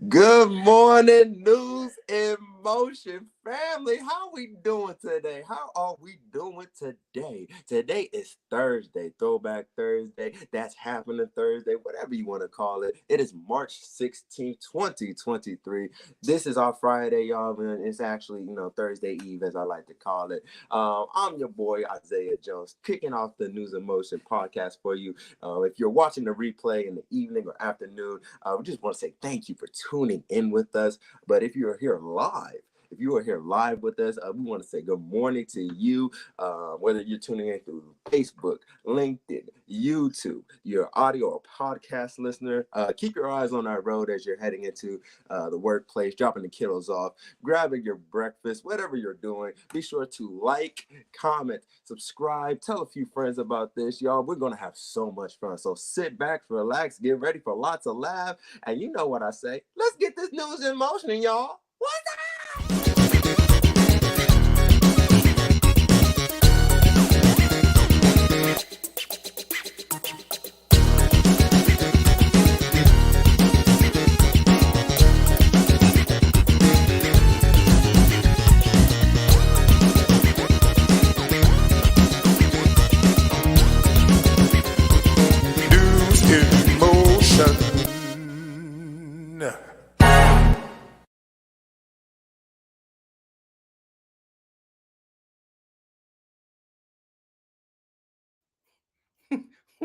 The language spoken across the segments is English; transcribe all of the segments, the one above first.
Good morning, News in Motion family. How we doing today? How are we doing today? Today is Thursday, Throwback Thursday. That's Happening Thursday, whatever you want to call it. It is March 16th, 2023. This is our Friday, y'all, and it's actually, Thursday Eve, as I like to call it. I'm your boy, Isaiah Jones, kicking off the News in Motion podcast for you. If you're watching the replay in the evening or afternoon, we just want to say thank you for tuning in with us. But if you are here live with us, we want to say good morning to you, whether you're tuning in through Facebook, LinkedIn, YouTube, your audio or podcast listener. Keep your eyes on our road as you're heading into the workplace, dropping the kiddos off, grabbing your breakfast, whatever you're doing. Be sure to like, comment, subscribe, tell a few friends about this, y'all. We're going to have so much fun. So sit back, relax, get ready for lots of laughs. And you know what I say, let's get this news in motion, y'all. What's up?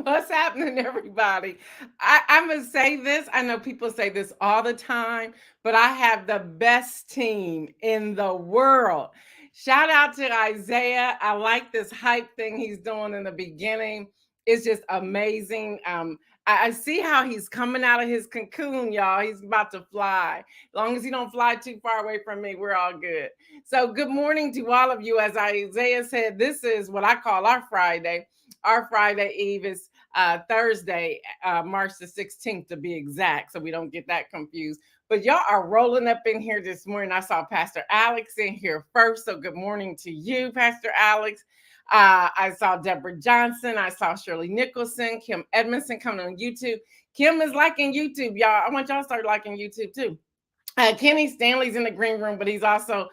What's happening, everybody? I'm going to say this. I know people say this all the time, but I have the best team in the world. Shout out to Isaiah. I like this hype thing he's doing in the beginning. It's just amazing. I see how he's coming out of his cocoon, y'all. He's about to fly. As long as he don't fly too far away from me, we're all good. So good morning to all of you. As Isaiah said, this is what I call our Friday. Our Friday Eve is Thursday, March the 16th to be exact, so we don't get that confused. But y'all are rolling up in here this morning. I saw Pastor Alex in here first, so good morning to you, Pastor Alex. I saw Deborah Johnson. I saw Shirley Nicholson, Kim Edmondson coming on YouTube. Kim is liking YouTube, y'all. I want y'all to start liking YouTube too. Kenny Stanley's in the green room, but he's also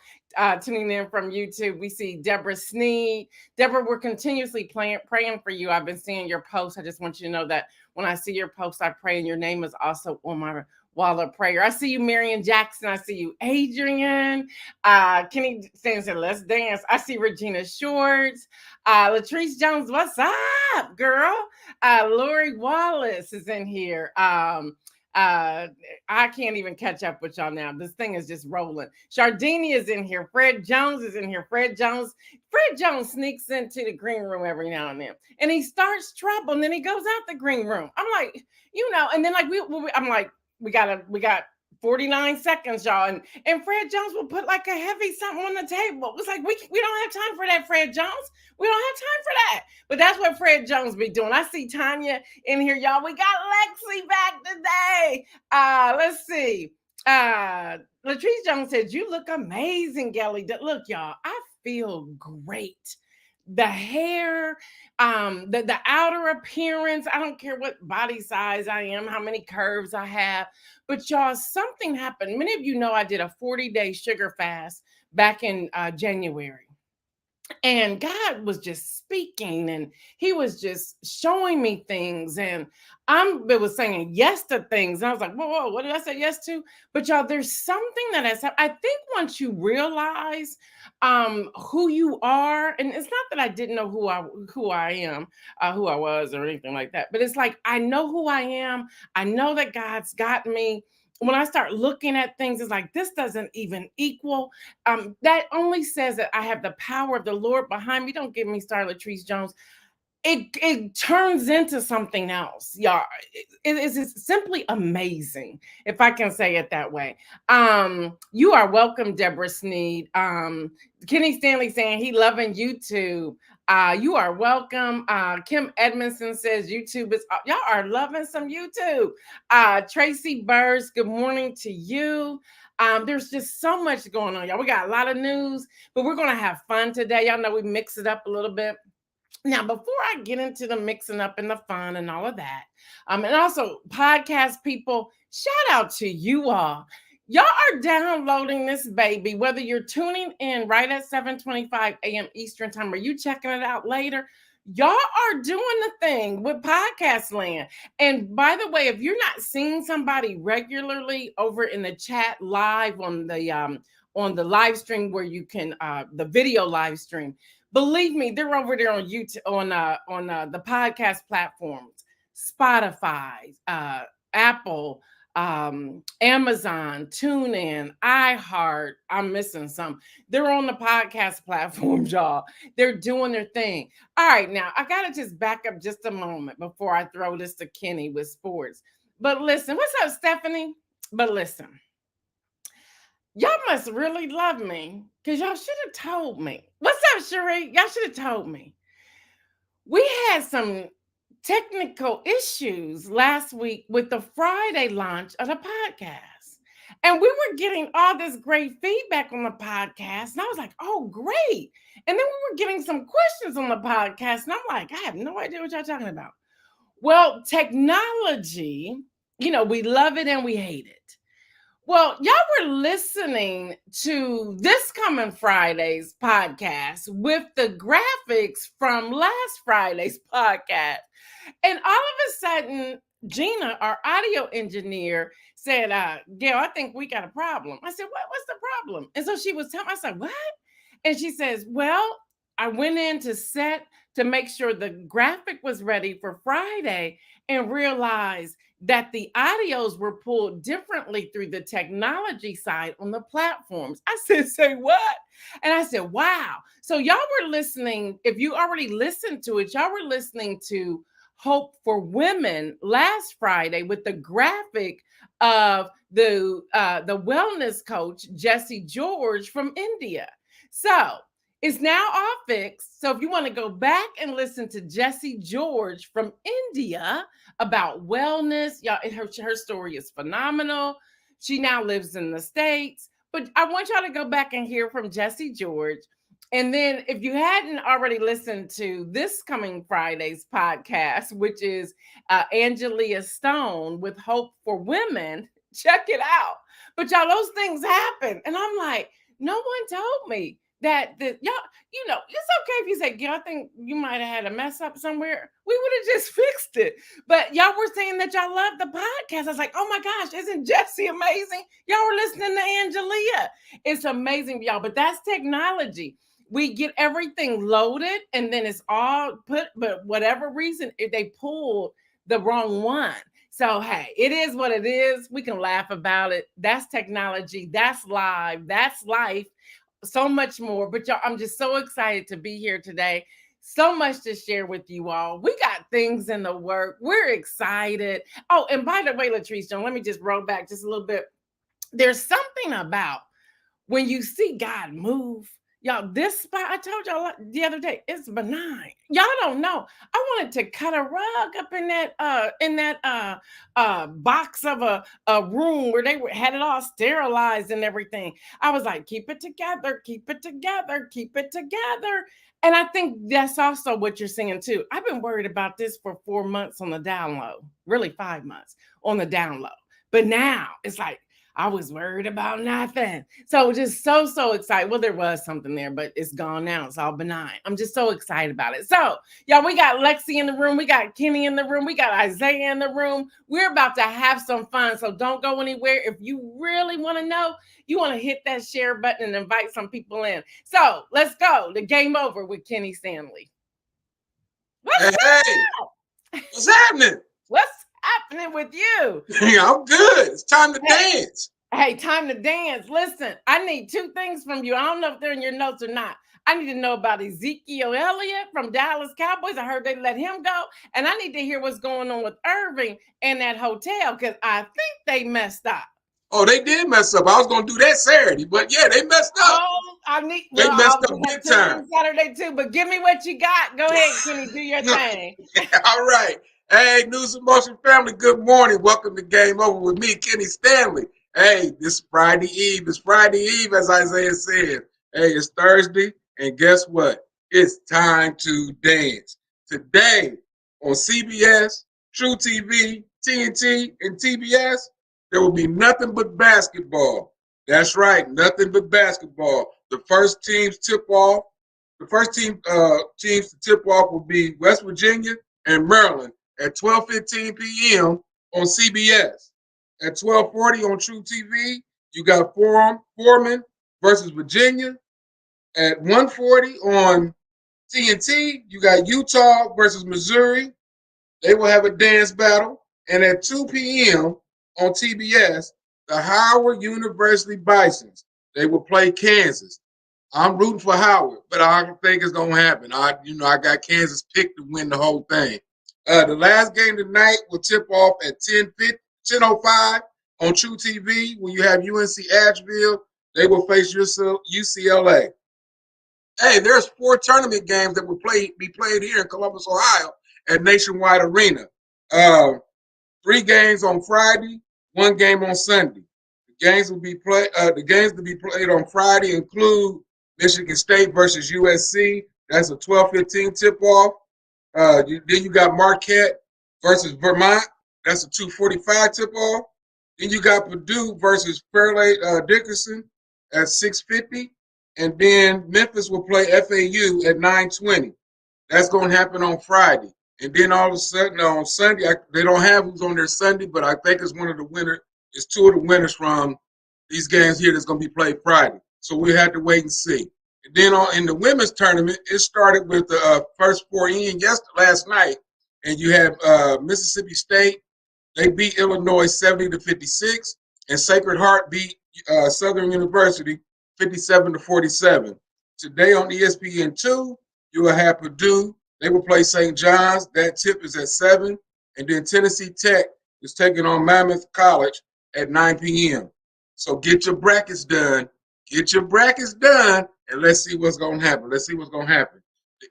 tuning in from YouTube. We see Deborah Sneed. Deborah, we're continuously praying for you. I've been seeing your posts. I just want you to know that when I see your posts, I pray, and your name is also on my wall of prayer. I see you, Marion Jackson. I see you, Adrian. Kenny Stanley said, let's dance. I see Regina Shorts. Latrice Jones, what's up, girl? Lori Wallace is in here. I can't even catch up with y'all now. This thing is just rolling. Shardini is in here. Fred Jones is in here. Fred Jones sneaks into the green room every now and then, and he starts trouble, and then he goes out the green room. I'm like, and then like I'm like, we got 49 seconds, y'all, and Fred Jones will put like a heavy something on the table. It's like we don't have time for that, Fred Jones. We don't have time for that. But that's what Fred Jones be doing. I see Tanya in here, y'all. We got Lexi back today. Let's see. Latrice Jones said, "You look amazing, Gail. Look, y'all, I feel great. The hair, the outer appearance, I don't care what body size I am, how many curves I have, but y'all, something happened. Many of you know I did a 40-day sugar fast back in January. And God was just speaking, and he was just showing me things, and it was saying yes to things. And I was like, whoa, what did I say yes to? But y'all, there's something that has happened. I think once you realize who you are, and it's not that I didn't know who I am, who I was or anything like that, but it's like, I know who I am. I know that God's got me. When I start looking at things, it's like, this doesn't even equal. That only says that I have the power of the Lord behind me. Don't get me started, Latrice Jones. It turns into something else, y'all. It is simply amazing, if I can say it that way. You are welcome, Deborah Sneed. Kenny Stanley saying he loving YouTube. You are welcome. Kim Edmondson says YouTube is, y'all are loving some YouTube. Tracy Burrs, good morning to you. There's just so much going on, y'all. We got a lot of news, but we're going to have fun today. Y'all know we mix it up a little bit. Now, before I get into the mixing up and the fun and all of that, and also podcast people, Shout out to you all. Y'all are downloading this baby, whether you're tuning in right at 7:25 a.m. Eastern time or you checking it out later. Y'all are doing the thing with podcast land. And by the way, if you're not seeing somebody regularly over in the chat live on the live stream where you can the video live stream, believe me, they're over there on YouTube on the podcast platforms, Spotify, Apple, Amazon, TuneIn, iHeart. I'm missing some. They're on the podcast platforms, y'all. They're doing their thing. All right, now I gotta just back up just a moment before I throw this to Kenny with sports. But listen, what's up, Stephanie? But listen, y'all must really love me because y'all should have told me. What's up, Cherie? Y'all should have told me. We had some technical issues last week with the Friday launch of the podcast. And we were getting all this great feedback on the podcast. And I was like, oh, great. And then we were getting some questions on the podcast. And I'm like, I have no idea what y'all talking about. Well, technology, we love it and we hate it. Well, y'all were listening to this coming Friday's podcast with the graphics from last Friday's podcast. And all of a sudden, Gina, our audio engineer, said, Gail, I think we got a problem. I said, what's the problem? And so she was telling me, I said, what? And she says, well, I went in to set to make sure the graphic was ready for Friday and realized that the audios were pulled differently through the technology side on the platforms. I said, say what? And I said, wow. So y'all were listening, if you already listened to it, y'all were listening to Hope for Women last Friday with the graphic of the wellness coach, Jesse George from India. So it's now all fixed. So if you want to go back and listen to Jesse George from India about wellness, y'all, her story is phenomenal. She now lives in the States. But I want y'all to go back and hear from Jesse George. And then if you hadn't already listened to this coming Friday's podcast, which is Angelia Stone with Hope for Women, check it out. But y'all, those things happen. And I'm like, no one told me that y'all, it's okay if you say, yeah, I think you might have had a mess up somewhere. We would have just fixed it. But y'all were saying that y'all love the podcast. I was like, oh my gosh, isn't Jesse amazing? Y'all were listening to Angelia. It's amazing, y'all. But that's technology. We get everything loaded and then it's all put, but whatever reason, they pulled the wrong one. So, hey, it is what it is. We can laugh about it. That's technology. That's live. That's life. So much more. But y'all, I'm just so excited to be here today. So much to share with you all. We got things in the work. We're excited. Oh, and by the way, Latrice, let me just roll back just a little bit. There's something about when you see God move. Y'all, this spot, I told y'all the other day, it's benign. Y'all don't know. I wanted to cut a rug up in that box of a room where they had it all sterilized and everything. I was like, keep it together, keep it together, keep it together. And I think that's also what you're saying too. I've been worried about this for 4 months on the down low, really 5 months on the down low. But now it's like, I was worried about nothing. So just so excited. Well, there was something there, but it's gone now. It's all benign. I'm just so excited about it. So, y'all, we got Lexi in the room. We got Kenny in the room. We got Isaiah in the room. We're about to have some fun. So don't go anywhere. If you really want to know, you want to hit that share button and invite some people in. So let's go. The game over with Kenny Stanley. What's happening? What's happening with you? Yeah, I'm good. It's time to dance. Hey, time to dance. Listen, I need 2 things from you. I don't know if they're in your notes or not. I need to know about Ezekiel Elliott from Dallas Cowboys. I heard they let him go. And I need to hear what's going on with Irving and that hotel because I think they messed up. Oh, they did mess up. I was going to do that Saturday, but yeah, they messed up. Oh, they messed up big time. Saturday too, but give me what you got. Go ahead, Kenny, do your thing. All right. Hey, NewsInMotion family, good morning. Welcome to Game Over with me, Kenny Stanley. Hey, this Friday Eve. It's Friday Eve, as Isaiah said. Hey, it's Thursday, and guess what? It's time to dance. Today on CBS, True TV, TNT, and TBS, There will be nothing but basketball. That's right, nothing but basketball. The first teams tip off. The first teams to tip off will be West Virginia and Maryland at 12:15 p.m. on CBS. At 12:40 on True TV, you got Foreman versus Virginia. At 1:40 on TNT, you got Utah versus Missouri. They will have a dance battle. And at 2 p.m. on TBS, the Howard University Bisons, they will play Kansas. I'm rooting for Howard, but I don't think it's gonna happen. I got Kansas picked to win the whole thing. The last game tonight will tip off at 10:05 on True TV. When you have UNC Asheville, they will face UCLA. Hey, there's 4 tournament games that will be played here in Columbus, Ohio, at Nationwide Arena. 3 games on Friday, 1 game on Sunday. The games to be played on Friday include Michigan State versus USC. That's a 12:15 tip-off. Then you got Marquette versus Vermont. That's a 2:45 tip-off. Then you got Purdue versus Fairleigh Dickinson at 6:50. And then Memphis will play FAU at 9:20. That's going to happen on Friday. And then all of a sudden on Sunday, they don't have who's on their Sunday, but I think it's one of the winners. It's 2 of the winners from these games here that's going to be played Friday. So we have to wait and see. And then in the women's tournament, it started with the first 4 in last night. And you have Mississippi State. They beat Illinois 70-56. And Sacred Heart beat Southern University 57-47. Today on ESPN2, you will have Purdue. They will play St. John's. That tip is at 7. And then Tennessee Tech is taking on Mammoth College at 9 p.m. So get your brackets done. Get your brackets done, and let's see what's going to happen. Let's see what's going to happen.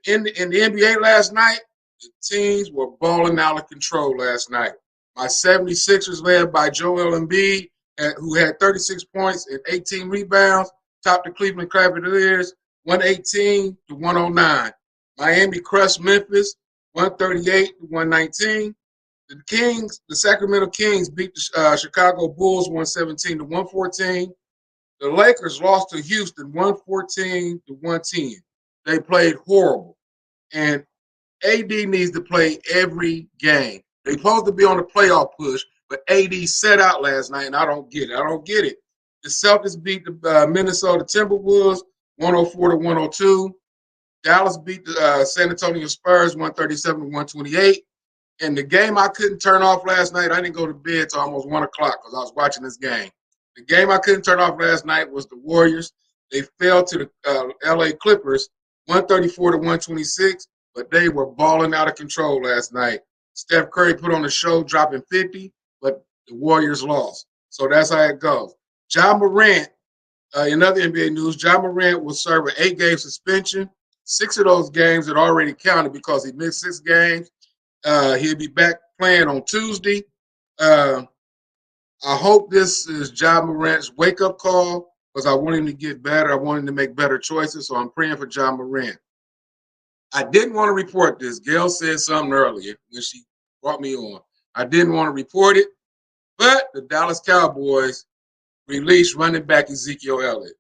In the NBA last night, the teams were balling out of control last night. My 76ers, led by Joel Embiid, who had 36 points and 18 rebounds, topped the Cleveland Cavaliers 118-109. Miami crushed Memphis 138-119. The Sacramento Kings beat the Chicago Bulls 117-114. The Lakers lost to Houston 114-110. They played horrible. And AD needs to play every game. They're supposed to be on the playoff push, but AD sat out last night, and I don't get it. The Celtics beat the Minnesota Timberwolves 104-102. Dallas beat the San Antonio Spurs 137-128. And the game I couldn't turn off last night, I didn't go to bed till almost 1 o'clock because I was watching this game. The game I couldn't turn off last night was the Warriors. They fell to the LA Clippers 134-126, but they were balling out of control last night. Steph Curry put on a show dropping 50, but the Warriors lost. So that's how it goes. Ja Morant, in other NBA news, Ja Morant will serve an 8-game suspension. 6 of those games had already counted because he missed 6 games. He'll be back playing on Tuesday. I hope this is Ja Morant's wake-up call because I want him to get better. I want him to make better choices, so I'm praying for Ja Morant. I didn't want to report this. Gail said something earlier when she brought me on. I didn't want to report it, but the Dallas Cowboys released running back Ezekiel Elliott.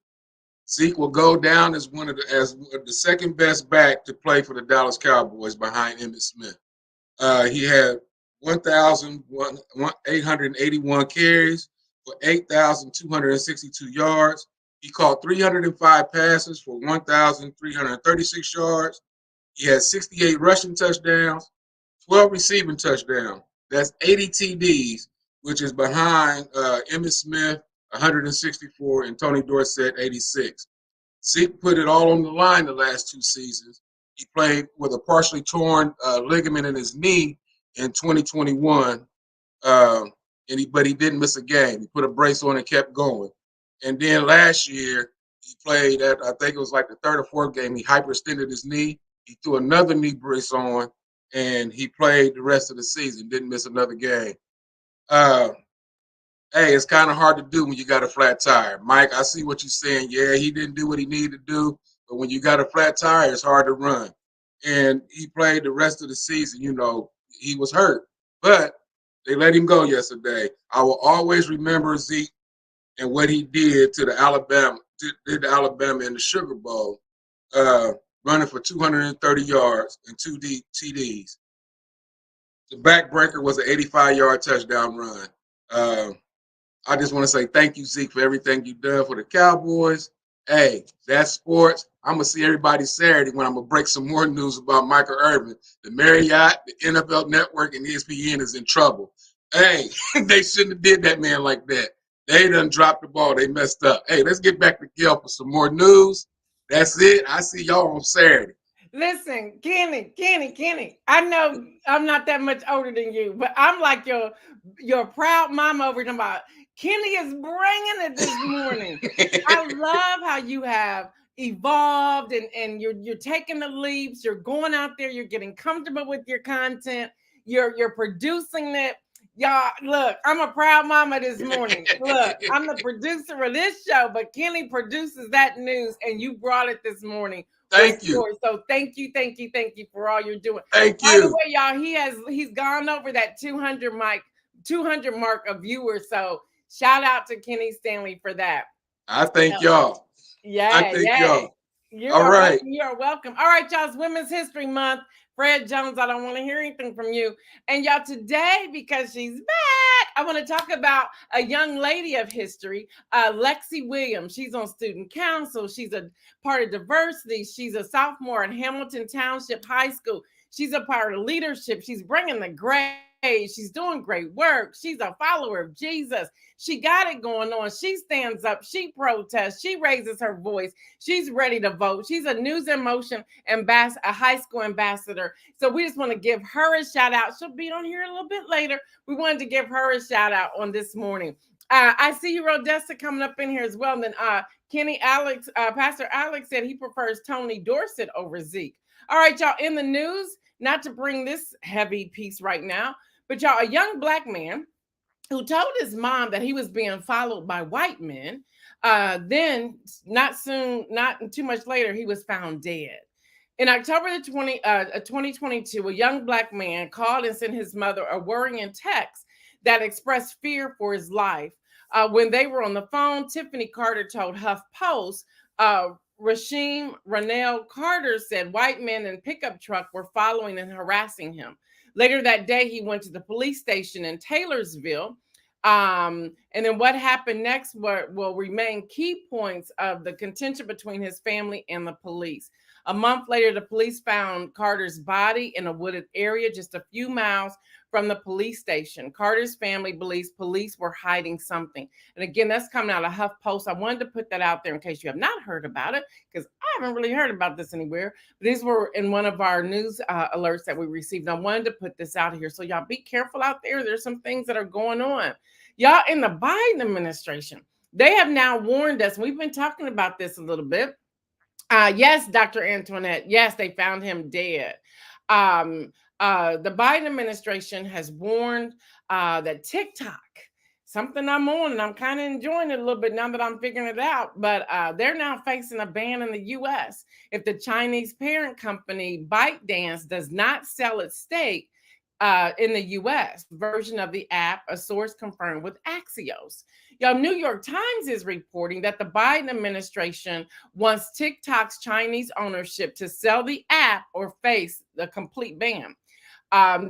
Zeke will go down as as the second best back to play for the Dallas Cowboys behind Emmitt Smith. He had 1,881 carries for 8,262 yards. He caught 305 passes for 1,336 yards. He had 68 rushing touchdowns, 12 receiving touchdowns. That's 80 TDs, which is behind Emmitt Smith, 164, and Tony Dorsett, 86. Zeke put it all on the line the last 2 seasons. He played with a partially torn ligament in his knee in 2021, but he didn't miss a game. He put a brace on and kept going. And then last year, he played at, I think it was like the 3rd or 4th game, he hyperextended his knee. He threw another knee brace on, and he played the rest of the season, didn't miss another game. Hey, it's kind of hard to do when you got a flat tire. Mike, I see what you're saying. Yeah, he didn't do what he needed to do, but when you got a flat tire, it's hard to run. And he played the rest of the season. You know, he was hurt. But They let him go yesterday. I will always remember Zeke and what he did to the Alabama, in the Sugar Bowl, running for 230 yards and 2 TDs. The backbreaker was an 85-yard touchdown run. I just want to say thank you, Zeke, for everything you've done for the Cowboys. Hey, that's sports. I'm going to see everybody Saturday when I'm going to break some more news about Michael Irvin. The Marriott, the NFL Network, and ESPN is in trouble. Hey, they shouldn't have did that man like that. They done dropped the ball. They messed up. Hey, let's get back to Gail for some more news. That's it. I see y'all on Saturday. Listen, Kenny, I know I'm not that much older than you, but I'm like your proud mama over there about Kenny is bringing it this morning. I love how you have evolved and you're taking the leaps, you're going out there, you're getting comfortable with your content, you're producing it. Y'all, look, I'm a proud mama this morning. Look, I'm the producer of this show, but Kenny produces that news, and you brought it this morning. Thank you. So thank you for all you're doing. Thank you. By the way, y'all, he's gone over that 200 mark of viewers. So shout out to Kenny Stanley for that. I thank y'all. Y'all. You're welcome. All right, y'all, it's Women's History Month. Fred Jones, I don't want to hear anything from you. And y'all, today, because she's back, I want to talk about a young lady of history, Lexi Williams. She's on student council. She's a part of diversity. She's a sophomore at Hamilton Township High School. She's a part of leadership. She's bringing the grade. She's doing great work. She's a follower of Jesus. She got it going on. She stands up. She protests. She raises her voice. She's ready to vote. She's a NewsInMotion ambassador, a high school ambassador. So we just want to give her a shout out. She'll be on here a little bit later. We wanted to give her a shout out on this morning. I see you, Rodessa, coming up in here as well. And then Pastor Alex said he prefers Tony Dorsett over Zeke. All right, y'all, in the news, not to bring this heavy piece right now, but y'all, a young Black man who told his mom that he was being followed by white men. Then not too much later, he was found dead. In October 2022, a young Black man called and sent his mother a worrying text that expressed fear for his life. When they were on the phone, Tiffany Carter told HuffPost, Rasheem Ronell Carter said white men in pickup truck were following and harassing him. Later that day, he went to the police station in Taylorsville. And then what happened next will remain key points of the contention between his family and the police. A month later, the police found Carter's body in a wooded area just a few miles from the police station. Carter's family believes police were hiding something. And again, that's coming out of HuffPost. I wanted to put that out there in case you have not heard about it, because I haven't really heard about this anywhere. But these were in one of our news alerts that we received. I wanted to put this out here. So y'all be careful out there. There's some things that are going on. Y'all, in the Biden administration, they have now warned us. We've been talking about this a little bit. Yes, Dr. Antoinette. Yes, they found him dead. The Biden administration has warned that TikTok, something I'm on and I'm kind of enjoying it a little bit now that I'm figuring it out, but they're now facing a ban in the U.S. if the Chinese parent company ByteDance does not sell its stake in the U.S. version of the app, a source confirmed with Axios. Y'all, New York Times is reporting that the Biden administration wants TikTok's Chinese ownership to sell the app or face the complete ban.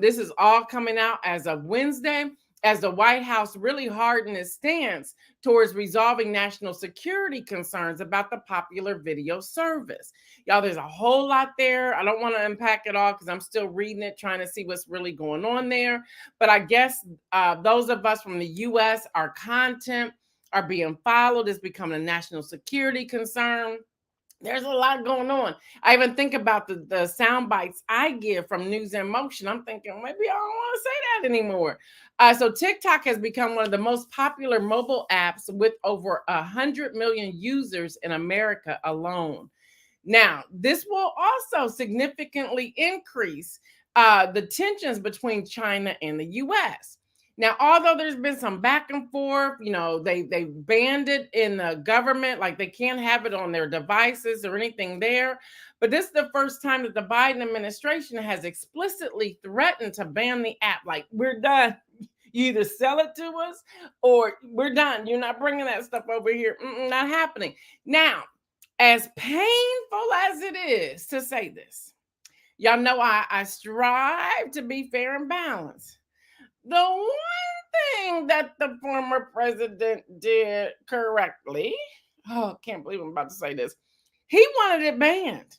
This is all coming out as of Wednesday, as the White House really hardened its stance towards resolving national security concerns about the popular video service. Y'all, there's a whole lot there. I don't want to unpack it all because I'm still reading it, trying to see what's really going on there. But I guess those of us from the U.S., our content are being followed. It's becoming a national security concern. There's a lot going on. I even think about the sound bites I give from NewsInMotion. I'm thinking, maybe I don't want to say that anymore. So TikTok has become one of the most popular mobile apps with over 100 million users in America alone. Now, this will also significantly increase the tensions between China and the U.S. Now, although there's been some back and forth, they banned it in the government, like they can't have it on their devices or anything there. But this is the first time that the Biden administration has explicitly threatened to ban the app. Like, we're done. You either sell it to us or we're done. You're not bringing that stuff over here. Not happening. Now, as painful as it is to say this, y'all know I strive to be fair and balanced. The one thing that the former president did correctly, oh, can't believe I'm about to say this, he wanted it banned.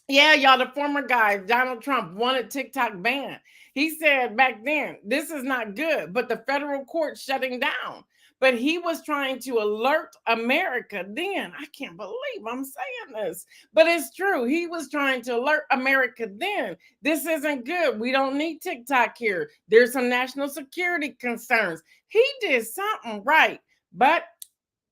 Yeah, y'all, the former guy, Donald Trump, wanted TikTok banned. He said back then, this is not good, but the federal court shutting down. But he was trying to alert America then. I can't believe I'm saying this, but it's true. He was trying to alert America then. This isn't good. We don't need TikTok here. There's some national security concerns. He did something right, but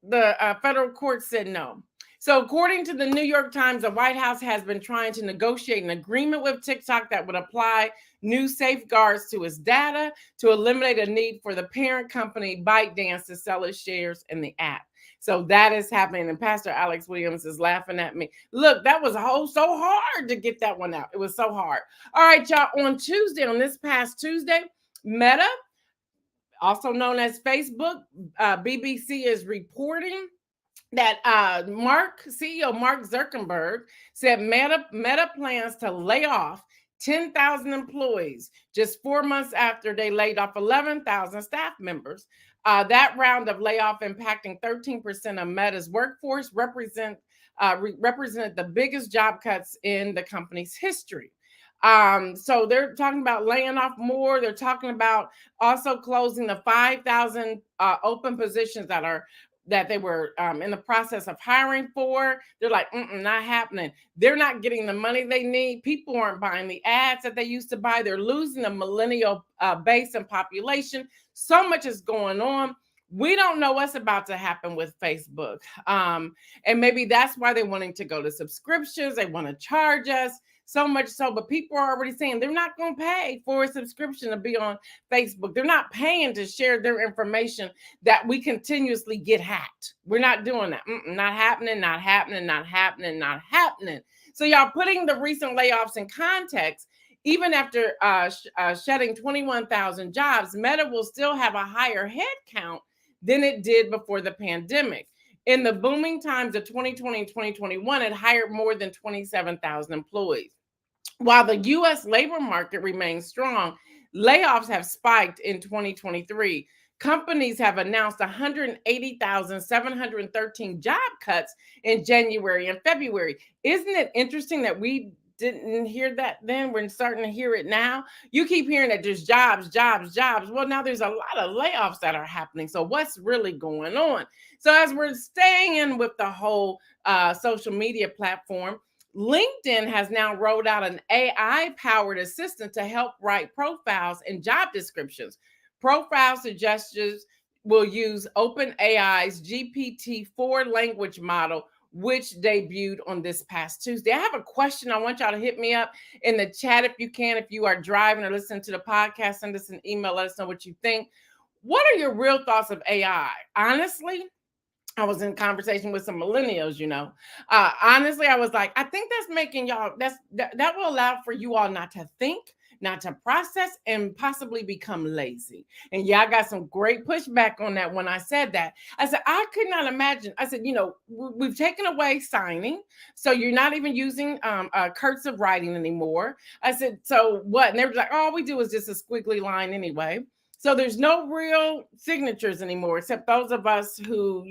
the federal court said no. So according to the New York Times, the White House has been trying to negotiate an agreement with TikTok that would apply new safeguards to its data to eliminate a need for the parent company ByteDance to sell its shares in the app. So that is happening. And Pastor Alex Williams is laughing at me. Look, that was so hard to get that one out. It was so hard. All right, y'all. On this past Tuesday, Meta, also known as Facebook, BBC is reporting that CEO Mark Zuckerberg said Meta plans to lay off 10,000 employees just 4 months after they laid off 11,000 staff members. That round of layoff impacting 13% of Meta's workforce represented the biggest job cuts in the company's history. So they're talking about laying off more. They're talking about also closing the 5,000 open positions that they were in the process of hiring for. They're like, not happening. They're not getting the money they need. People aren't buying the ads that they used to buy. They're losing the millennial base and population. So much is going on. We don't know what's about to happen with Facebook. And maybe that's why they're wanting to go to subscriptions. They want to charge us. So much so, but people are already saying they're not going to pay for a subscription to be on Facebook. They're not paying to share their information that we continuously get hacked. We're not doing that. Not happening, not happening, not happening, not happening. So y'all, putting the recent layoffs in context, even after shedding 21,000 jobs, Meta will still have a higher head count than it did before the pandemic. In the booming times of 2020 and 2021, it hired more than 27,000 employees. While the U.S. labor market remains strong, layoffs have spiked in 2023. Companies have announced 180,713 job cuts in January and February. Isn't it interesting that we didn't hear that then? We're starting to hear it now. You keep hearing that there's jobs. Well, now there's a lot of layoffs that are happening. So what's really going on? So as we're staying in with the whole social media platform, LinkedIn has now rolled out an AI-powered assistant to help write profiles and job descriptions. Profile suggestions will use OpenAI's GPT-4 language model, which debuted on this past Tuesday. I have a question. I want y'all to hit me up in the chat if you can. If you are driving or listening to the podcast, send us an email. Let us know what you think. What are your real thoughts of AI? Honestly, I was in conversation with some millennials, honestly, I was like, I think that's making y'all, that will allow for you all not to think, not to process, and possibly become lazy. And yeah, I got some great pushback on that when I said that. I said, I could not imagine. I said, we've taken away signing. So you're not even using cursive writing anymore. I said, so what? And they were like, all we do is just a squiggly line anyway. So there's no real signatures anymore, except those of us who,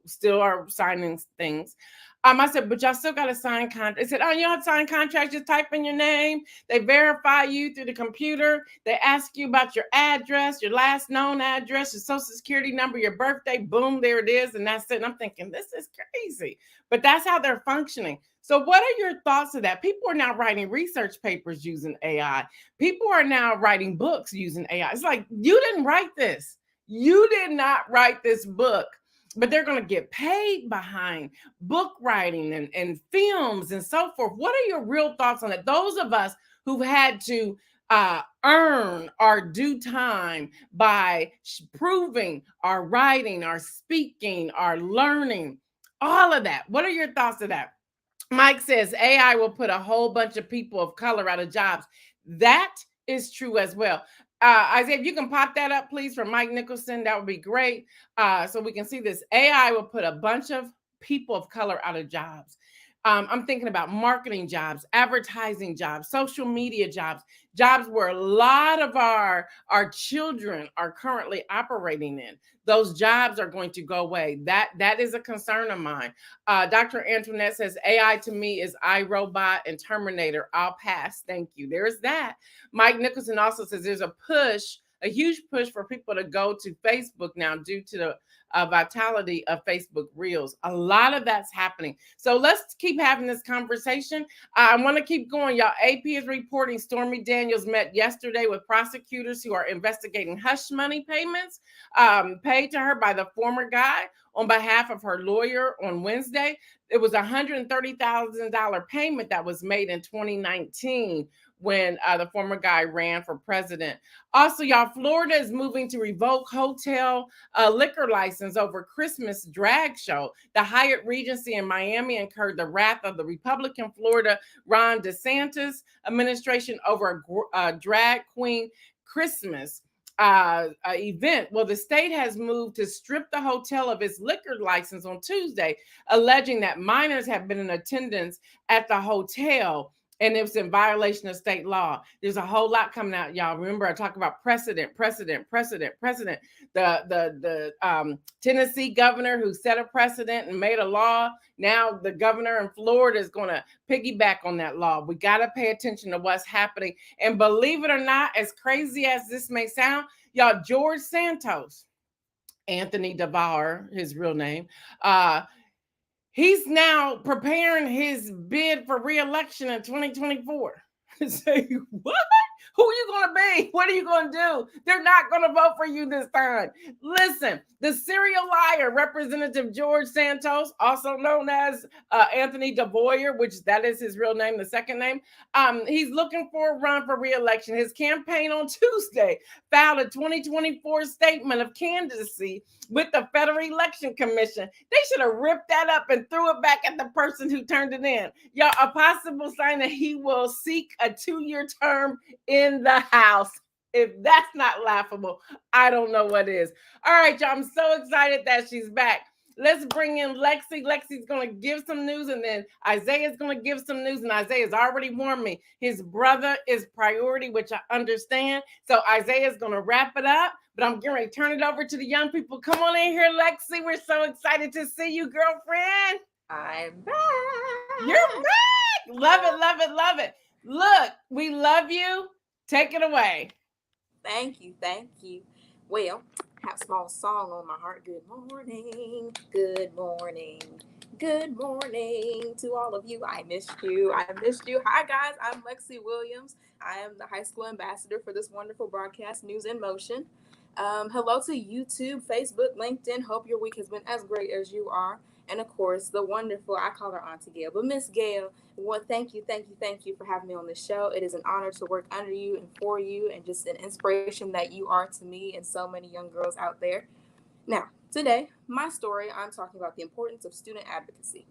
still are signing things. I said, but y'all still got to sign contracts. They said, oh, you don't have to sign contracts. Just type in your name. They verify you through the computer. They ask you about your address, your last known address, your social security number, your birthday. Boom, there it is. And that's it. And I'm thinking, this is crazy. But that's how they're functioning. So what are your thoughts of that? People are now writing research papers using AI. People are now writing books using AI. It's like, you didn't write this. You did not write this book. But they're going to get paid behind book writing and films and so forth. What are your real thoughts on it? Those of us who've had to earn our due time by proving our writing, our speaking, our learning, all of that. What are your thoughts of that? Mike says AI will put a whole bunch of people of color out of jobs. That is true as well. Isaiah, if you can pop that up, please, for Mike Nicholson, that would be great. So we can see this. AI will put a bunch of people of color out of jobs. I'm thinking about marketing jobs, advertising jobs, social media jobs, jobs where a lot of our children are currently operating in. Those jobs are going to go away. That is a concern of mine. Dr. Antoinette says AI to me is iRobot and Terminator. I'll pass. Thank you. There's that. Mike Nicholson also says there's a huge push for people to go to Facebook now due to the vitality of Facebook Reels. A lot of that's happening. So let's keep having this conversation. I want to keep going, y'all. AP is reporting Stormy Daniels met yesterday with prosecutors who are investigating hush money payments paid to her by the former guy on behalf of her lawyer on Wednesday. It was a $130,000 payment that was made in 2019 when the former guy ran for president. Also, y'all, Florida is moving to revoke hotel liquor license over Christmas drag show. The Hyatt Regency in Miami incurred the wrath of the Republican Florida Ron DeSantis administration over a drag queen Christmas event. Well, the state has moved to strip the hotel of its liquor license on Tuesday, alleging that minors have been in attendance at the hotel and it was in violation of state law. There's a whole lot coming out, y'all. Remember, I talk about precedent. The Tennessee governor who set a precedent and made a law. Now the governor in Florida is going to piggyback on that law. We got to pay attention to what's happening. And believe it or not, as crazy as this may sound, y'all, George Santos, Anthony DeVar, his real name, he's now preparing his bid for re-election in 2024. Say, what? Who are you going to be? What are you going to do? They're not going to vote for you this time. Listen, the serial liar, Representative George Santos, also known as Anthony DeVoyer, which that is his real name, the second name. He's looking for a run for re-election. His campaign on Tuesday filed a 2024 statement of candidacy with the Federal Election Commission. They should have ripped that up and threw it back at the person who turned it in. Y'all, a possible sign that he will seek a 2-year term in the House. If that's not laughable, I don't know what is. All right, y'all, I'm so excited that she's back. Let's bring in Lexi. Lexi's going to give some news, and then Isaiah's going to give some news, and Isaiah's already warned me. His brother is priority, which I understand. So Isaiah's going to wrap it up, but I'm getting ready to turn it over to the young people. Come on in here, Lexi. We're so excited to see you, girlfriend. I'm back. You're back. Love it, love it, love it. Look, we love you. Take it away. Thank you, thank you. Well, I have a small song on my heart. Good morning, good morning, good morning to all of you. I missed you. Hi, guys. I'm Lexi Williams. I am the high school ambassador for this wonderful broadcast, NewsInMotion. Hello to YouTube, Facebook, LinkedIn. Hope your week has been as great as you are. And of course, the wonderful, I call her Auntie Gail, but Miss Gail, thank you for having me on this show. It is an honor to work under you and for you, and just an inspiration that you are to me and so many young girls out there. Now, today, my story, I'm talking about the importance of student advocacy.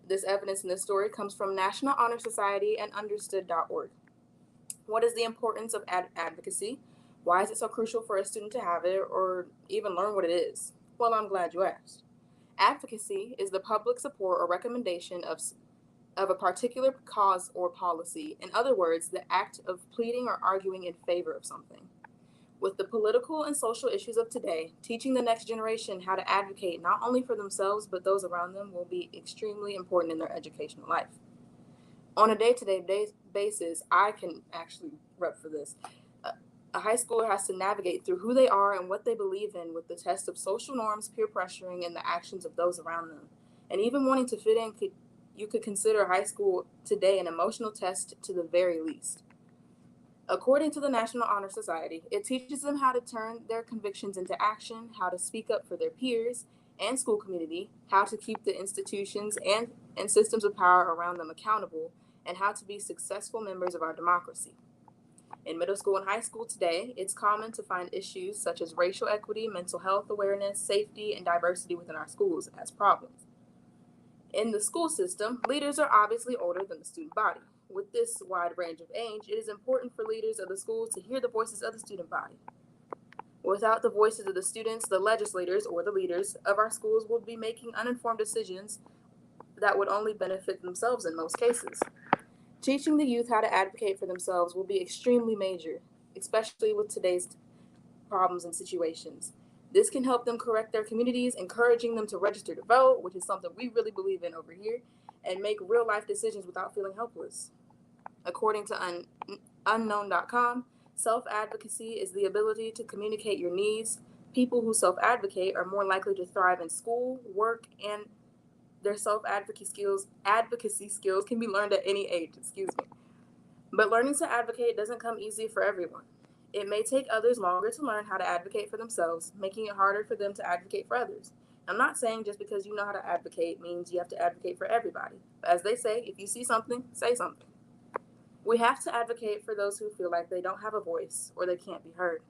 This evidence in this story comes from National Honor Society and understood.org. What is the importance of advocacy? Why is it so crucial for a student to have it or even learn what it is? Well, I'm glad you asked. Advocacy is the public support or recommendation of a particular cause or policy. In other words, the act of pleading or arguing in favor of something. With the political and social issues of today, teaching the next generation how to advocate not only for themselves but those around them will be extremely important in their educational life. On a day-to-day basis, I can actually rep for this. A high schooler has to navigate through who they are and what they believe in with the test of social norms, peer pressuring, and the actions of those around them. And even wanting to fit in, you could consider high school today an emotional test to the very least. According to the National Honor Society, it teaches them how to turn their convictions into action, how to speak up for their peers and school community, how to keep the institutions and systems of power around them accountable, and how to be successful members of our democracy. In middle school and high school today, it's common to find issues such as racial equity, mental health awareness, safety, and diversity within our schools as problems. In the school system, leaders are obviously older than the student body. with this wide range of age, it is important for leaders of the school to hear the voices of the student body. Without the voices of the students, the legislators or the leaders of our schools will be making uninformed decisions that would only benefit themselves in most cases. Teaching the youth how to advocate for themselves will be extremely major, especially with today's problems and situations. This can help them correct their communities, encouraging them to register to vote, which is something we really believe in over here, and make real life decisions without feeling helpless. According to unknown.com, self-advocacy is the ability to communicate your needs. People who self-advocate are more likely to thrive in school, work, and their advocacy skills can be learned at any age, But learning to advocate doesn't come easy for everyone. It may take others longer to learn how to advocate for themselves, making it harder for them to advocate for others. I'm not saying just because you know how to advocate means you have to advocate for everybody. But as they say, if you see something, say something. We have to advocate for those who feel like they don't have a voice or they can't be heard.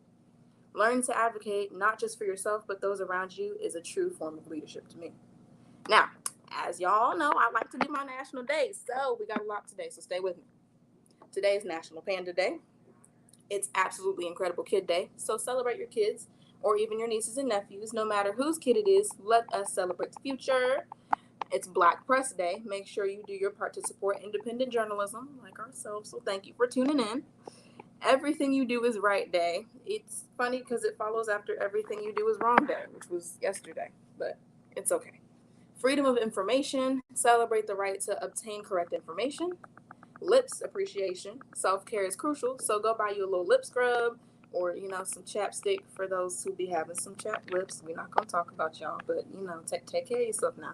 Learning to advocate not just for yourself but those around you is a true form of leadership to me. Now, as y'all know, I like to do my national days, so we got a lot today, so stay with me. Today is National Panda Day. It's absolutely incredible Kid Day, so celebrate your kids or even your nieces and nephews. No matter whose kid it is, let us celebrate the future. It's Black Press Day. Make sure you do your part to support independent journalism like ourselves, so thank you for tuning in. Everything You Do Is Right Day. It's funny because it follows after Everything You Do Is Wrong Day, which was yesterday, but it's okay. Freedom of Information. Celebrate the right to obtain correct information. Lips Appreciation. Self-care is crucial, so go buy you a little lip scrub or, some chapstick for those who be having some chapped lips. We're not going to talk about y'all, but, take care of yourself now.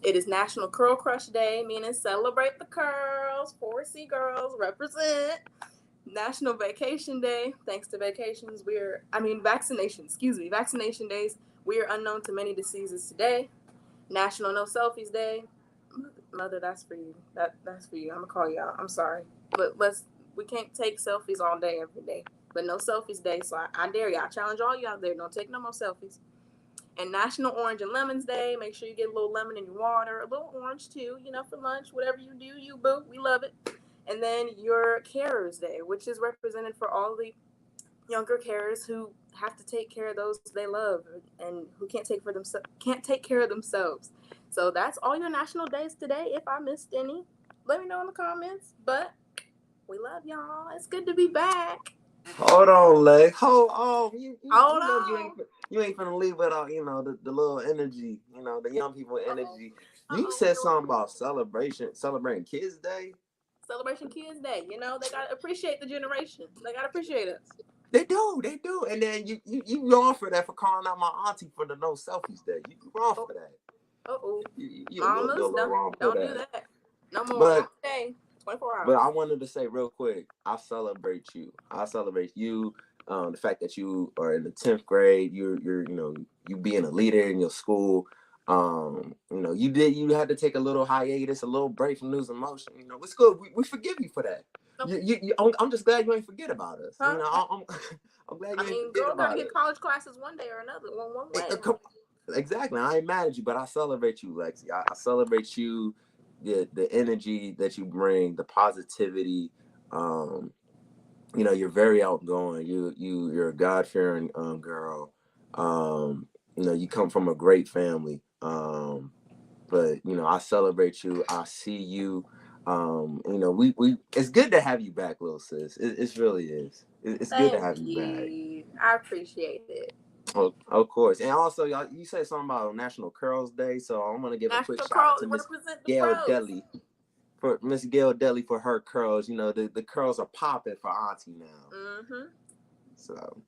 It is National Curl Crush Day, meaning celebrate the curls. 4C girls represent. National Vacation Day. Thanks to vacations, vaccination days. We are unknown to many diseases today. National No Selfies Day. Mother, that's for you. That's for you. I'm gonna call you out. I'm sorry, but we can't take selfies all day every day. But No Selfies Day, so I dare you. I challenge all you out there. Don't take no more selfies. And National Orange and Lemons Day. Make sure you get a little lemon in your water, a little orange too. For lunch, whatever you do, you boo. We love it. And then your Carers Day, which is represented for all the younger carers who have to take care of those they love and who can't take care of themselves. So that's all your national days today. If I missed any, let me know in the comments. But we love y'all. It's good to be back. Hold on, Lex. Hold on. You Hold know on. you ain't finna leave without the little energy. The young people energy. You said something about celebrating Kids Day. Celebration Kids Day. They gotta appreciate the generation. They gotta appreciate us. They do. And then you wrong for that, for calling out my auntie for the No Selfies Day. You wrong for that. Mamas, don't do that. No more. But, not today. 24 hours. But I wanted to say real quick, I celebrate you. The fact that you are in the 10th grade, you're you being a leader in your school. You had to take a little hiatus, a little break from NewsInMotion. It's good. We forgive you for that. Okay. I'm just glad you ain't forget about us. Huh? I'm glad you ain't forget girls about gotta it. get college classes one day or another, one way. Exactly. I ain't mad at you, but I celebrate you, Lexi. I celebrate you, the energy that you bring, the positivity. You're very outgoing. You're a God-fearing girl. You come from a great family. But I celebrate you. I see you. We it's good to have you back, little sis. It really is. It's good to have you back. I appreciate it. Oh, of course. And also, y'all, you said something about National Curls Day, so I'm gonna give a quick shout out to Miss Gail Dudley. For Miss Gail Dudley for her curls. The curls are popping for Auntie now. Mm-hmm. So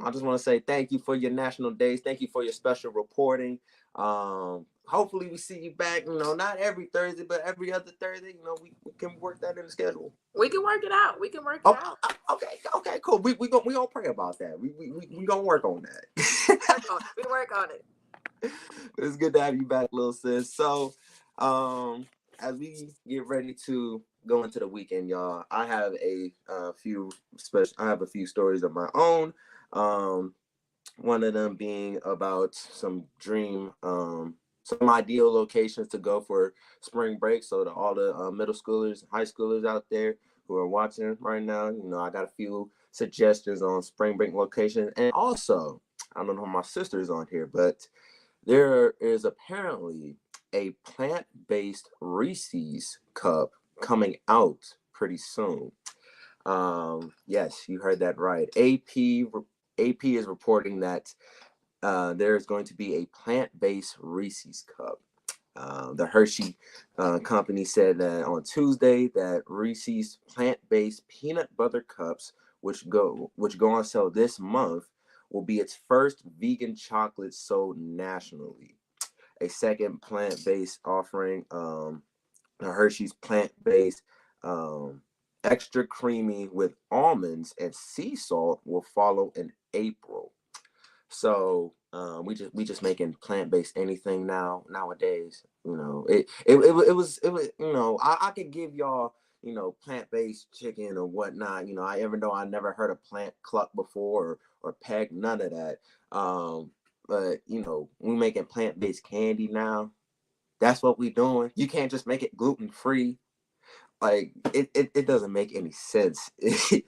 I just want to say thank you for your national days. Thank you for your special reporting. Hopefully we see you back, not every Thursday, but every other Thursday. We can work that in the schedule. We can work it out. Out. Okay, cool. We gonna pray about that. We gonna work on that. We work on it. It's good to have you back, little sis. So, as we get ready to go into the weekend, y'all, I have a few stories of my own. One of them being about some dream some ideal locations to go for spring break. So to all the middle schoolers, high schoolers out there who are watching right now, I got a few suggestions on spring break locations. And also, I don't know if my sister's on here, but there is apparently a plant-based Reese's cup coming out pretty soon. Yes, you heard that right. AP is reporting that there is going to be a plant-based Reese's cup. The Hershey company said that on Tuesday that Reese's plant-based peanut butter cups, which go on sale this month, will be its first vegan chocolate sold nationally. A second plant-based offering, the Hershey's plant-based extra creamy with almonds and sea salt, will follow in April. So we just making plant-based anything nowadays. It was I could give y'all plant-based chicken or whatnot. Even though I never heard of plant cluck before or peg, none of that. But we making plant-based candy now. That's what we doing. You can't just make it gluten-free. Like it doesn't make any sense. See.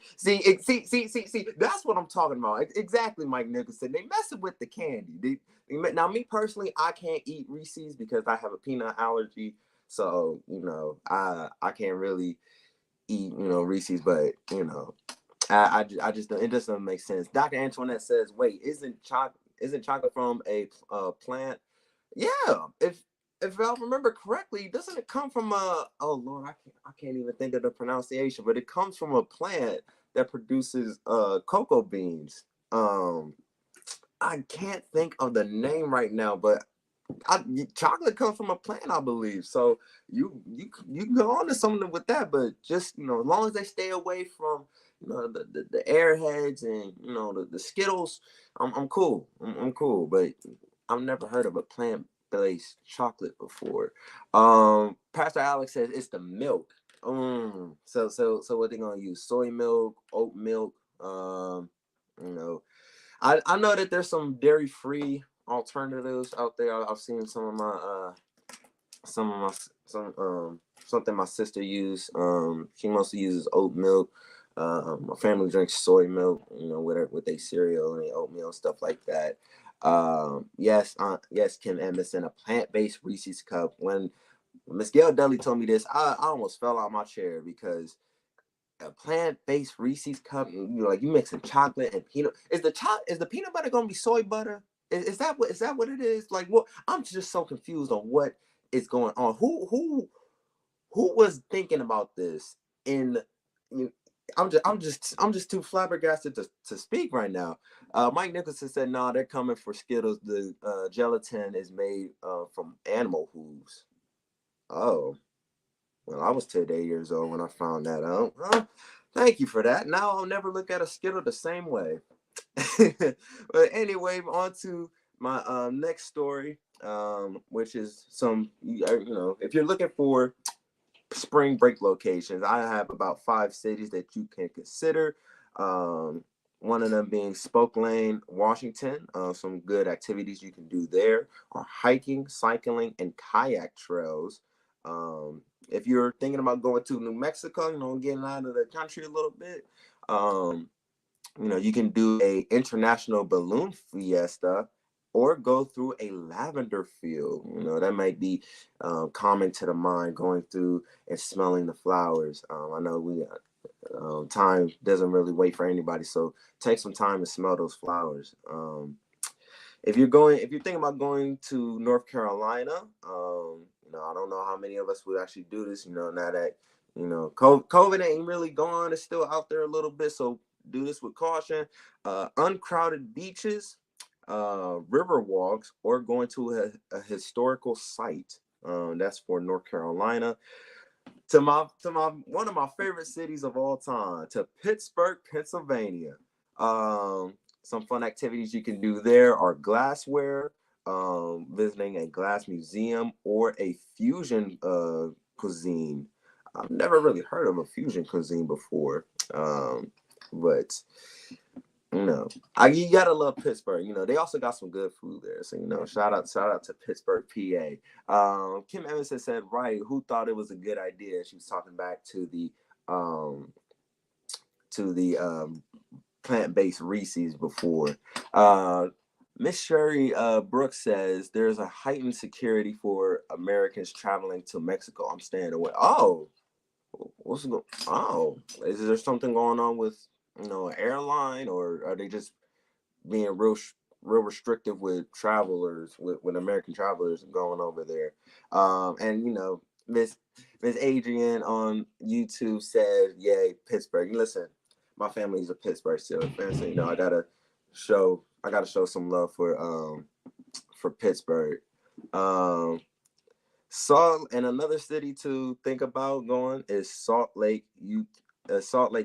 That's what I'm talking about. Exactly, Mike Nicholson. They messing with the candy. Now, me personally, I can't eat Reese's because I have a peanut allergy. So I can't really eat Reese's. But I just don't, it doesn't make sense. Dr. Antoinette says, "Wait, isn't chocolate from a plant?" Yeah, if I remember correctly, doesn't it come from oh Lord, I can't even think of the pronunciation, but it comes from a plant that produces cocoa beans. I can't think of the name right now, but chocolate comes from a plant, I believe. So you can go on to something with that, but just as long as they stay away from the airheads and the Skittles, I'm cool. I'm cool, but I've never heard of a plant-based chocolate before. Pastor Alex says it's the milk. So what they gonna use? Soy milk, oat milk. You know, I know that there's some dairy-free alternatives out there. I've seen some of something my sister used. She mostly uses oat milk. My family drinks soy milk, with their cereal and oatmeal and stuff like that. Yes, Kim Emerson, a plant-based Reese's cup. When Miss Gail Dudley told me this, I almost fell out of my chair because a plant-based Reese's cup, you mixing chocolate and peanut. Is the peanut butter gonna be soy butter? Is that what it is? Like, what? I'm just so confused on what is going on. Who was thinking about this? I'm just too flabbergasted to speak right now. Mike Nicholson said, "No, they're coming for Skittles. The gelatin is made from animal hooves." Oh, well, I was 10 years old when I found that out. Well, thank you for that. Now I'll never look at a Skittle the same way. But anyway, on to my next story, which is if you're looking for spring break locations, I have about 5 cities that you can consider. One of them being Spokane, Washington. Some good activities you can do there are hiking, cycling, and kayak trails. If you're thinking about going to New Mexico, getting out of the country a little bit, you can do a international balloon fiesta or go through a lavender field. That might be common to the mind, going through and smelling the flowers. I know time doesn't really wait for anybody, so take some time to smell those flowers. If you're thinking about going to North Carolina, I don't know how many of us would actually do this, now that, COVID ain't really gone. It's still out there a little bit. So do this with caution. Uncrowded beaches, river walks, or going to a historical site. That's for North Carolina. To my one of my favorite cities of all time, to Pittsburgh, Pennsylvania. Some fun activities you can do there are glassware, visiting a glass museum, or a fusion cuisine. I've never really heard of a fusion cuisine before, but You gotta love Pittsburgh. They also got some good food there. So shout out to Pittsburgh, PA. Kim Evans has said, right, who thought it was a good idea? She was talking back to the plant-based Reese's before. Miss Sherry Brooks says there's a heightened security for Americans traveling to Mexico. I'm staying away. Oh, what's going? Oh, is there something going on with an airline, or are they just being real restrictive with travelers, with American travelers going over there? And Miss Adrian on YouTube said, "Yay, Pittsburgh." Listen, my family's a Pittsburgh Steelers fan, so I gotta show some love for Pittsburgh. And another city to think about going is Salt Lake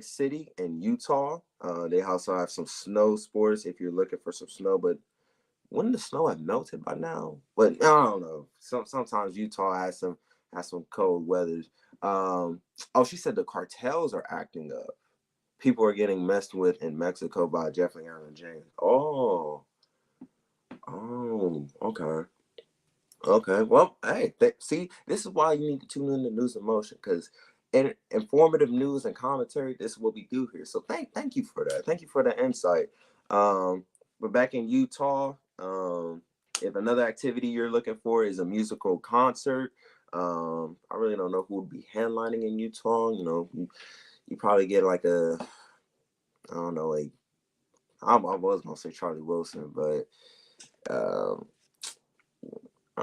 City in Utah. They also have some snow sports if you're looking for some snow, but wouldn't the snow have melted by now? But I don't know. Sometimes Utah has some cold weathers. She said the cartels are acting up. People are getting messed with in Mexico by Jeffrey Allen James. Oh, okay. Okay, well, hey, see, this is why you need to tune in to News in Motion, because informative news and commentary, this is what we do here. So thank you for that. Thank you for the insight. But back in Utah, if another activity you're looking for is a musical concert, I really don't know who would be headlining in Utah. You probably get like I don't know, like I was gonna say Charlie Wilson, but I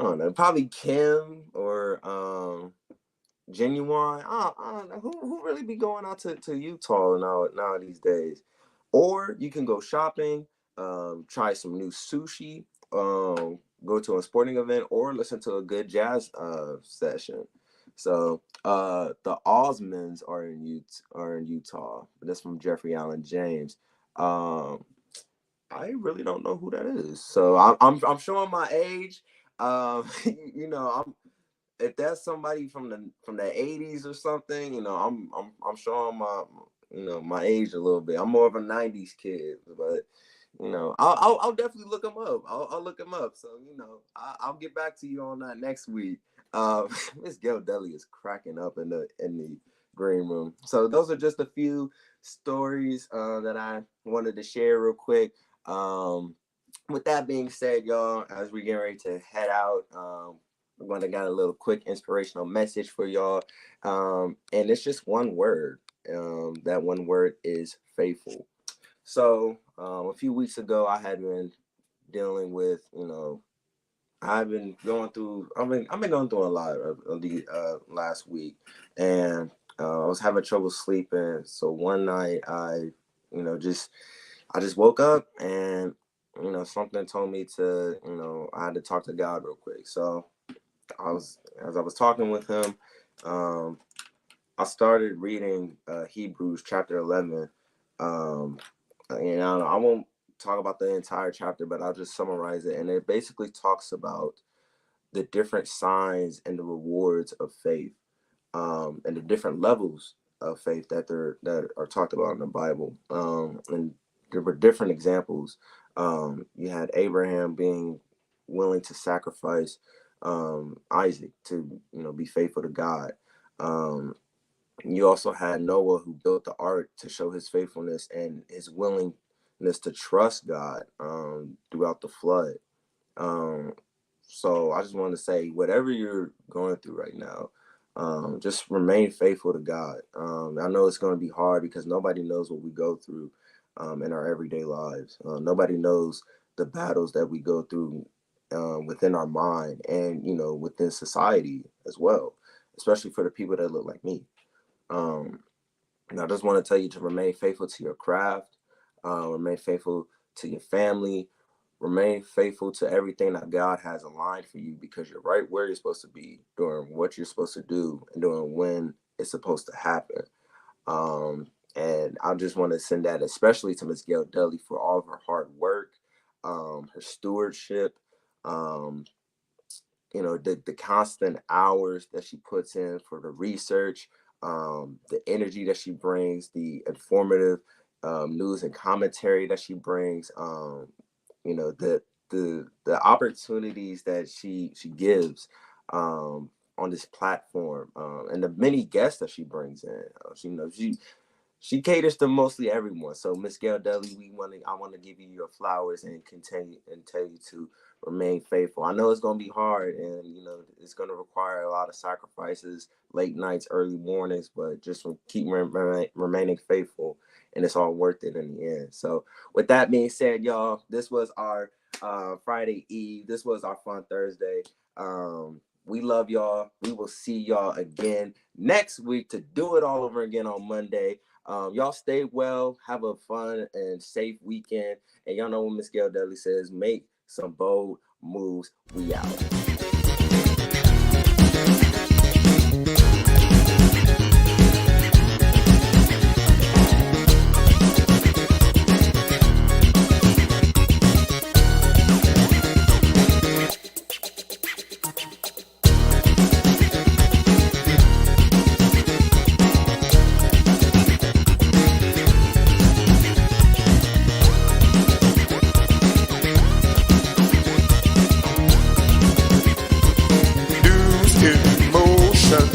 don't know, probably Kim or Genuine. I don't know who really be going out to Utah now these days. Or you can go shopping, try some new sushi, go to a sporting event, or listen to a good jazz session. So the Osmonds are in Utah. That's from Jeffrey Allen James. I really don't know who that is. So I'm showing my age. I'm if that's somebody from the 80s or something, I'm showing my age a little bit. I'm more of a 90s kid, but I'll definitely look them up. I'll look them up. So I'll get back to you on that next week. Miss Gail Dudley is cracking up in the green room. So those are just a few stories that I wanted to share real quick. With that being said, y'all, as we get ready to head out, we're going to got a little quick inspirational message for y'all. And it's just one word. That one word is faithful. So a few weeks ago, I had been dealing with, I've been going through a lot of the last week, and I was having trouble sleeping. So one night I just woke up and something told me to I had to talk to God real quick. So as I was talking with him, I started reading Hebrews chapter 11. I won't talk about the entire chapter, but I'll just summarize it. And it basically talks about the different signs and the rewards of faith, and the different levels of faith that are talked about in the Bible. And there were different examples. You had Abraham being willing to sacrifice Isaac to be faithful to God. You also had Noah, who built the ark to show his faithfulness and his willingness to trust God throughout the flood. So I just want to say, whatever you're going through right now, just remain faithful to God. I know it's going to be hard because nobody knows what we go through in our everyday lives. Nobody knows the battles that we go through within our mind and, within society as well, especially for the people that look like me. And I just want to tell you to remain faithful to your craft, remain faithful to your family, remain faithful to everything that God has aligned for you, because you're right where you're supposed to be, doing what you're supposed to do, and doing when it's supposed to happen. And I just want to send that especially to Miss Gail Dudley for all of her hard work, her stewardship, the constant hours that she puts in for the research, the energy that she brings, the informative news and commentary that she brings, the opportunities that she gives on this platform, and the many guests that she brings in. She caters to mostly everyone. So Miss Gail Dudley, I want to give you your flowers and continue and tell you to remain faithful. I know it's going to be hard, and it's going to require a lot of sacrifices, late nights, early mornings, but just keep remaining faithful, and it's all worth it in the end. So with that being said, y'all, this was our Friday Eve. This was our fun Thursday. We love y'all. We will see y'all again next week to do it all over again on Monday. Y'all stay well, have a fun and safe weekend. And y'all know what Miss Gail Dudley says, make some bold moves. We out. News in motion.